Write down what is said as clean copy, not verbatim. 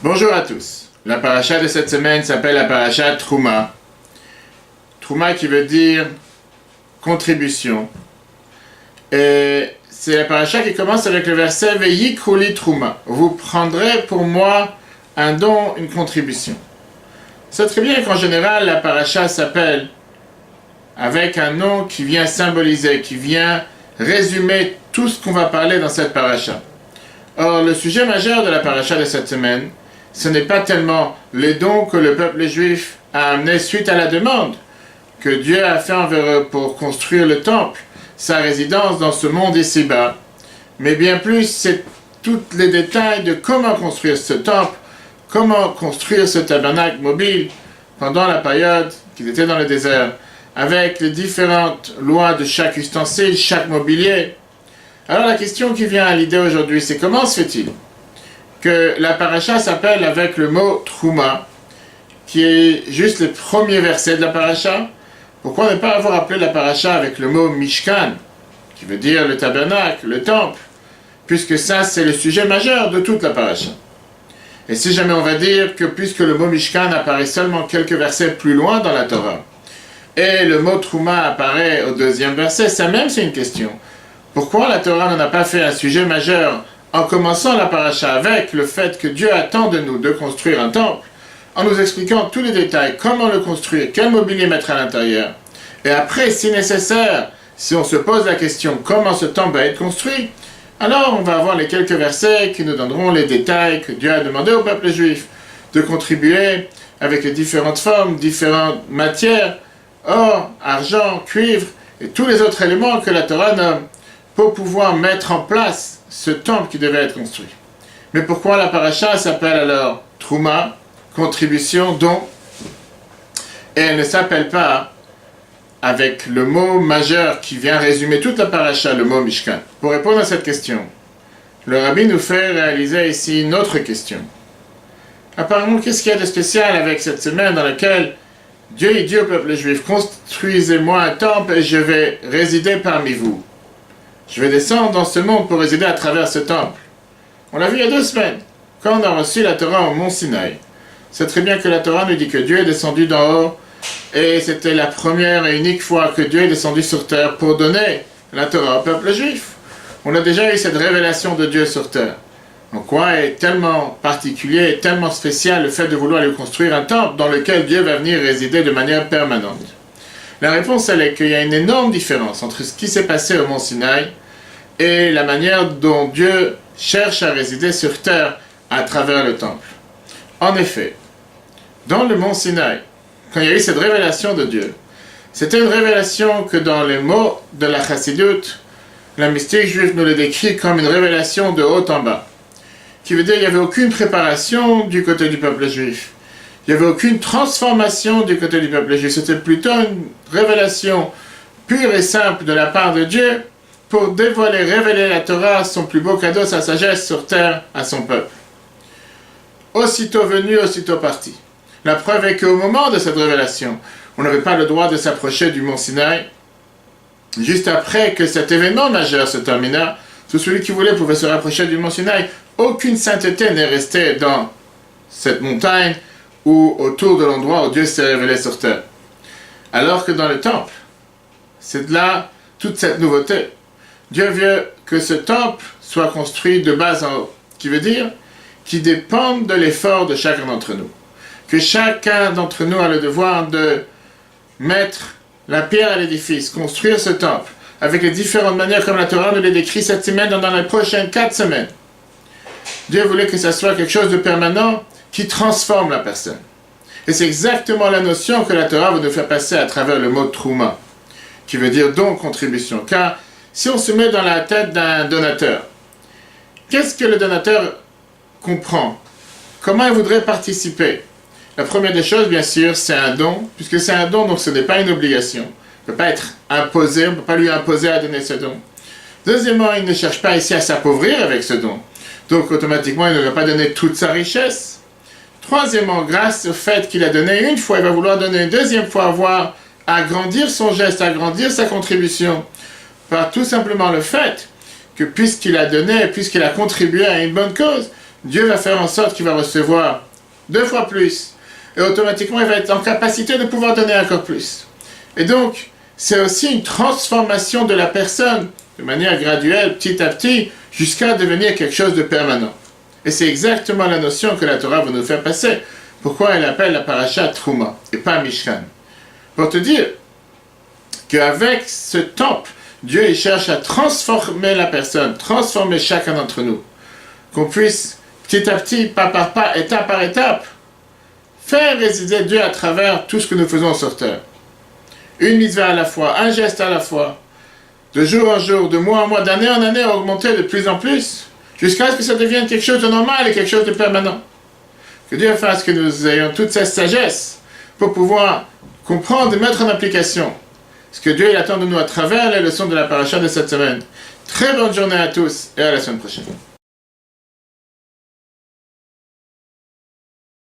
Bonjour à tous. La paracha de cette semaine s'appelle la paracha Trouma. Trouma qui veut dire contribution. Et c'est la paracha qui commence avec le verset Veyikrouli Trouma. Vous prendrez pour moi un don, une contribution. C'est très bien qu'en général la paracha s'appelle avec un nom qui vient symboliser, qui vient résumer tout ce qu'on va parler dans cette paracha. Or, le sujet majeur de la paracha de cette semaine, ce n'est pas tellement les dons que le peuple juif a amenés suite à la demande que Dieu a fait envers eux pour construire le temple, sa résidence dans ce monde ici-bas, mais bien plus, c'est tous les détails de comment construire ce temple, comment construire ce tabernacle mobile pendant la période qu'ils étaient dans le désert, avec les différentes lois de chaque ustensile, chaque mobilier. Alors la question qui vient à l'idée aujourd'hui, c'est comment se fait-il que la paracha s'appelle avec le mot Trouma, qui est juste le premier verset de la paracha? Pourquoi ne pas avoir appelé la paracha avec le mot Mishkan, qui veut dire le tabernacle, le temple, puisque ça c'est le sujet majeur de toute la paracha. Et si jamais on va dire que puisque le mot Mishkan apparaît seulement quelques versets plus loin dans la Torah, et le mot Trouma apparaît au deuxième verset, ça même c'est une question. Pourquoi la Torah n'en a pas fait un sujet majeur en commençant la paracha avec le fait que Dieu attend de nous de construire un temple, en nous expliquant tous les détails, comment le construire, quel mobilier mettre à l'intérieur, et après, si nécessaire, si on se pose la question comment ce temple va être construit, alors on va avoir les quelques versets qui nous donneront les détails que Dieu a demandé au peuple juif de contribuer avec les différentes formes, différentes matières, or, argent, cuivre et tous les autres éléments que la Torah nomme pour pouvoir mettre en place ce temple qui devait être construit. Mais pourquoi la paracha s'appelle alors Trouma, contribution, don, et elle ne s'appelle pas avec le mot majeur qui vient résumer toute la paracha, le mot Mishkan? Pour répondre à cette question, le rabbi nous fait réaliser ici une autre question. Apparemment, qu'est-ce qu'il y a de spécial avec cette semaine dans laquelle Dieu dit au peuple juif, construisez-moi un temple et je vais résider parmi vous. Je vais descendre dans ce monde pour résider à travers ce temple. On l'a vu il y a 2 semaines, quand on a reçu la Torah au mont Sinaï. C'est très bien que la Torah nous dit que Dieu est descendu d'en haut, et c'était la première et unique fois que Dieu est descendu sur terre pour donner la Torah au peuple juif. On a déjà eu cette révélation de Dieu sur terre. En quoi est tellement particulier et tellement spécial le fait de vouloir lui construire un temple dans lequel Dieu va venir résider de manière permanente? La réponse, elle est qu'il y a une énorme différence entre ce qui s'est passé au mont Sinaï et la manière dont Dieu cherche à résider sur terre à travers le temple. En effet, dans le mont Sinaï, quand il y a eu cette révélation de Dieu, c'était une révélation que dans les mots de la Chassidut, la mystique juive nous le décrit comme une révélation de haut en bas, qui veut dire qu'il n'y avait aucune préparation du côté du peuple juif. Il n'y avait aucune transformation du côté du peuple juif. C'était plutôt une révélation pure et simple de la part de Dieu pour dévoiler, révéler la Torah, son plus beau cadeau, sa sagesse sur terre à son peuple. Aussitôt venu, aussitôt parti. La preuve est qu'au moment de cette révélation, on n'avait pas le droit de s'approcher du mont Sinaï. Juste après que cet événement majeur se termina, tout celui qui voulait pouvait se rapprocher du mont Sinaï. Aucune sainteté n'est restée dans cette montagne ou autour de l'endroit où Dieu s'est révélé sur terre. Alors que dans le temple, c'est de là toute cette nouveauté. Dieu veut que ce temple soit construit de bas en haut, qui veut dire qu'il dépend de l'effort de chacun d'entre nous. Que chacun d'entre nous a le devoir de mettre la pierre à l'édifice, construire ce temple, avec les différentes manières comme la Torah nous les décrit cette semaine dans les prochaines 4 semaines. Dieu voulait que ça soit quelque chose de permanent qui transforme la personne. Et c'est exactement la notion que la Torah veut nous faire passer à travers le mot Trouma, qui veut dire don, contribution. Car si on se met dans la tête d'un donateur, qu'est-ce que le donateur comprend? Comment il voudrait participer? La première des choses, bien sûr, c'est un don, puisque c'est un don, donc ce n'est pas une obligation. Il ne peut pas être imposé, on ne peut pas lui imposer à donner ce don. Deuxièmement, il ne cherche pas ici à s'appauvrir avec ce don. Donc automatiquement, il ne va pas donner toute sa richesse. Troisièmement, grâce au fait qu'il a donné une fois, il va vouloir donner une deuxième fois, voire agrandir son geste, agrandir sa contribution, par tout simplement le fait que puisqu'il a donné, puisqu'il a contribué à une bonne cause, Dieu va faire en sorte qu'il va recevoir 2 fois plus. Et automatiquement, il va être en capacité de pouvoir donner encore plus. Et donc, c'est aussi une transformation de la personne, de manière graduelle, petit à petit, jusqu'à devenir quelque chose de permanent. Et c'est exactement la notion que la Torah va nous faire passer. Pourquoi elle appelle la paracha Trouma et pas Mishkan. Pour te dire qu'avec ce temple, Dieu il cherche à transformer la personne, transformer chacun d'entre nous. Qu'on puisse, petit à petit, pas par pas, étape par étape, faire résider Dieu à travers tout ce que nous faisons sur terre. Une mitzvah à la fois, un geste à la fois, de jour en jour, de mois en mois, d'année en année, augmenter de plus en plus, jusqu'à ce que ça devienne quelque chose de normal et quelque chose de permanent. Que Dieu fasse que nous ayons toute cette sagesse pour pouvoir comprendre et mettre en application ce que Dieu il attend de nous à travers les leçons de la paracha de cette semaine. Très bonne journée à tous et à la semaine prochaine.